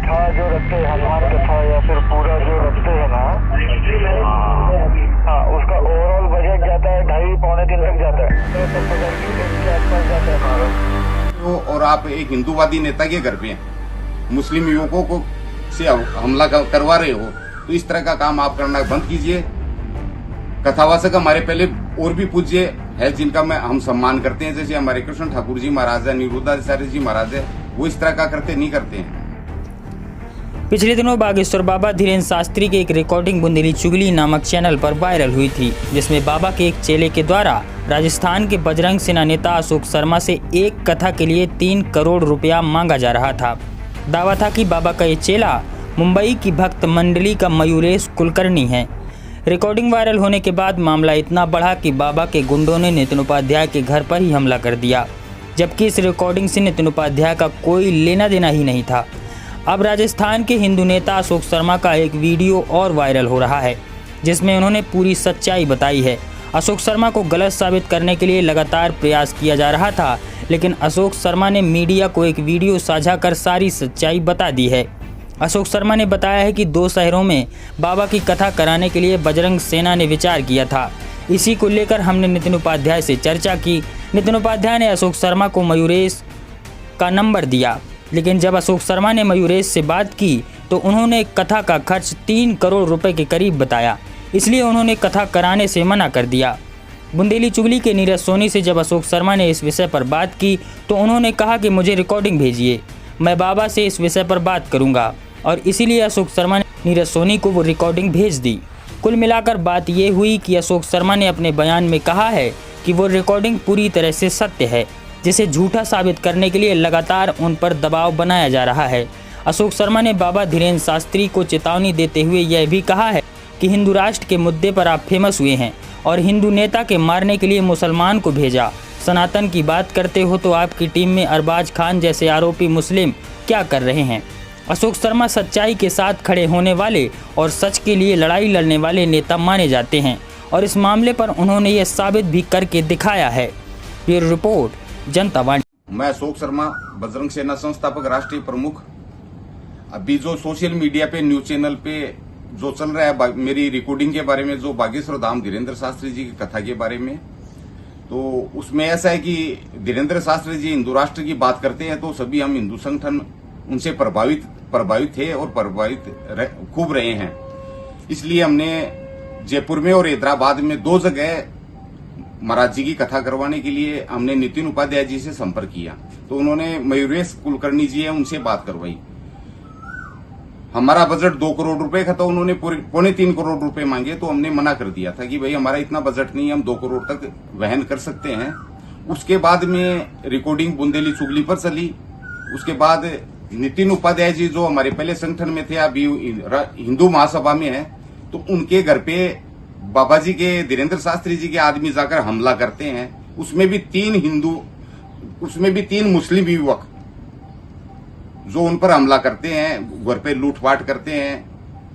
कथा जो रखते हैं, हनुमान कथा या फिर पूरा जो रखते हैं ना, हाँ, उसका ओवरऑल बजट जाता है 2.5-3 तक जाता है, 70,000 के आसपास जाता है हमारा। और आप एक हिंदूवादी नेता के घर पे हैं, मुस्लिम युवकों को से हमला करवा रहे हो, तो इस तरह का काम आप करना बंद कीजिए। कथावाचक हमारे पहले और भी पूज्य है जिनका हम सम्मान करते हैं, जैसे हमारे कृष्ण ठाकुर जी महाराज है, निरुद्धाचार्य जी महाराज है, वो इस तरह का करते नहीं करते हैं। पिछले दिनों बागेश्वर बाबा धीरेन्द्र शास्त्री की एक रिकॉर्डिंग बुंदेली चुगली नामक चैनल पर वायरल हुई थी, जिसमें बाबा के एक चेले के द्वारा राजस्थान के बजरंग सेना नेता अशोक शर्मा से एक कथा के लिए 3 करोड़ रुपया मांगा जा रहा था। दावा था कि बाबा का ये चेला मुंबई की भक्त मंडली का मयूरेश कुलकर्णी है। रिकॉर्डिंग वायरल होने के बाद मामला इतना बढ़ा कि बाबा के गुंडों ने नितिन उपाध्याय के घर पर ही हमला कर दिया, जबकि इस रिकॉर्डिंग से नितिन उपाध्याय का कोई लेना देना ही नहीं था। अब राजस्थान के हिंदू नेता अशोक शर्मा का एक वीडियो और वायरल हो रहा है, जिसमें उन्होंने पूरी सच्चाई बताई है। अशोक शर्मा को गलत साबित करने के लिए लगातार प्रयास किया जा रहा था, लेकिन अशोक शर्मा ने मीडिया को एक वीडियो साझा कर सारी सच्चाई बता दी है। अशोक शर्मा ने बताया है कि 2 शहरों में बाबा की कथा कराने के लिए बजरंग सेना ने विचार किया था। इसी को लेकर हमने नितिन उपाध्याय से चर्चा की। नितिन उपाध्याय ने अशोक शर्मा को मयूरेश का नंबर दिया, लेकिन जब अशोक शर्मा ने मयूरेश से बात की तो उन्होंने कथा का खर्च 3 करोड़ रुपए के करीब बताया, इसलिए उन्होंने कथा कराने से मना कर दिया। बुंदेली चुगली के नीरज सोनी से जब अशोक शर्मा ने इस विषय पर बात की तो उन्होंने कहा कि मुझे रिकॉर्डिंग भेजिए, मैं बाबा से इस विषय पर बात करूंगा, और इसीलिए अशोक शर्मा ने नीरज सोनी को वो रिकॉर्डिंग भेज दी। कुल मिलाकर बात ये हुई कि अशोक शर्मा ने अपने बयान में कहा है कि वो रिकॉर्डिंग पूरी तरह से सत्य है, जिसे झूठा साबित करने के लिए लगातार उन पर दबाव बनाया जा रहा है। अशोक शर्मा ने बाबा धीरेन्द्र शास्त्री को चेतावनी देते हुए यह भी कहा है कि हिंदू राष्ट्र के मुद्दे पर आप फेमस हुए हैं और हिंदू नेता के मारने के लिए मुसलमान को भेजा। सनातन की बात करते हो तो आपकी टीम में अरबाज खान जैसे आरोपी मुस्लिम क्या कर रहे हैं। अशोक शर्मा सच्चाई के साथ खड़े होने वाले और सच के लिए लड़ाई लड़ने वाले नेता माने जाते हैं, और इस मामले पर उन्होंने यह साबित भी करके दिखाया है। ब्यूरो रिपोर्ट, जनता वाणी। मैं अशोक शर्मा, बजरंग सेना संस्थापक, राष्ट्रीय प्रमुख। अभी जो सोशल मीडिया पे, न्यूज चैनल पे जो चल रहा है मेरी रिकॉर्डिंग के बारे में, जो बागेश्वर धाम धीरेन्द्र शास्त्री जी की कथा के बारे में, तो उसमें ऐसा है कि धीरेन्द्र शास्त्री जी हिंदू राष्ट्र की बात करते हैं तो सभी हम हिंदू संगठन उनसे प्रभावित थे और प्रभावित खूब रहे हैं। इसलिए हमने जयपुर में और हैदराबाद में 2 जगह महाराज जी की कथा करवाने के लिए हमने नितिन उपाध्याय जी से संपर्क किया, तो उन्होंने मयूरेश कुलकर्णी जी है उनसे बात करवाई। हमारा बजट 2 करोड़ रुपए का था, उन्होंने 3.25 करोड़ रुपए मांगे, तो हमने मना कर दिया था कि भाई हमारा इतना बजट नहीं है, हम 2 करोड़ तक वहन कर सकते हैं। उसके बाद में रिकॉर्डिंग बुंदेली चुगली पर चली। उसके बाद नितिन उपाध्याय जी जो हमारे पहले संगठन में थे, अभी हिंदू महासभा में है, तो उनके घर पे बाबा जी के, धीरेन्द्र शास्त्री जी के आदमी जाकर हमला करते हैं। उसमें भी 3 मुस्लिम युवक जो उन पर हमला करते हैं, घर पे लूटपाट करते हैं,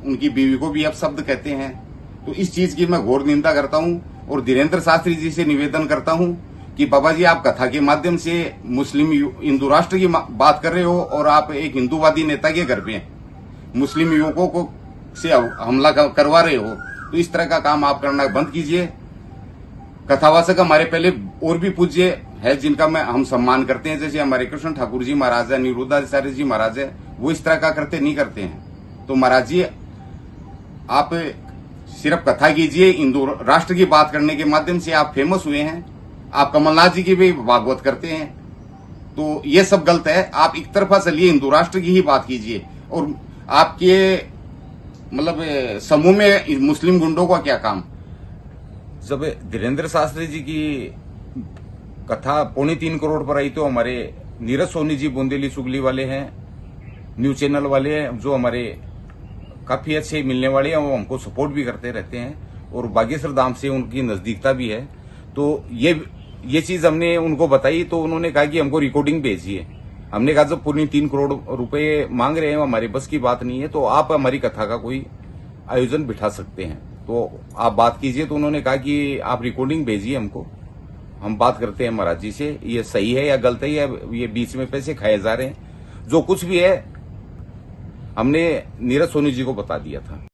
उनकी बीवी को भी अपशब्द कहते हैं। तो इस चीज की मैं घोर निंदा करता हूं और धीरेन्द्र शास्त्री जी से निवेदन करता हूं कि बाबा जी, आप कथा के माध्यम से मुस्लिम हिंदू राष्ट्र की बात कर रहे हो और आप एक हिंदूवादी नेता के घर पे हैं, मुस्लिम युवकों को से हमला करवा रहे हो, तो इस तरह का काम आप करना बंद कीजिए। कथावाचक हमारे पहले और भी पूज्य है जिनका हम सम्मान करते हैं, जैसे हमारे कृष्ण ठाकुर जी महाराज है, निरुद्धाचार्य जी महाराज है, वो इस तरह का करते नहीं करते हैं। तो महाराज जी, आप सिर्फ कथा कीजिए, हिंदू राष्ट्र की बात करने के माध्यम से आप फेमस हुए हैं। आप कमलनाथ जी की भी भागवत करते हैं, तो ये सब गलत है। आप एक तरफा चलिए, हिंदू राष्ट्र की ही बात कीजिए। और आपके मतलब समूह में मुस्लिम गुंडों का क्या काम? जब धीरेन्द्र शास्त्री जी की कथा 3.25 करोड़ पर आई तो हमारे नीरज सोनी जी बुंदेली चुगली वाले हैं, न्यूज चैनल वाले हैं, जो हमारे काफी अच्छे मिलने वाले हैं, वो हमको सपोर्ट भी करते रहते हैं और बागेश्वर धाम से उनकी नजदीकता भी है। तो ये चीज हमने उनको बताई तो उन्होंने कहा कि हमको रिकॉर्डिंग भेजिए। हमने कहा जब 3 करोड़ रुपए मांग रहे हैं, हमारे बस की बात नहीं है, तो आप हमारी कथा का कोई आयोजन बिठा सकते हैं, तो आप बात कीजिए। तो उन्होंने कहा कि आप रिकॉर्डिंग भेजिए हमको, हम बात करते हैं महाराज जी से, ये सही है या गलत है, या ये बीच में पैसे खाए जा रहे हैं। जो कुछ भी है हमने नीरज सोनी जी को बता दिया था।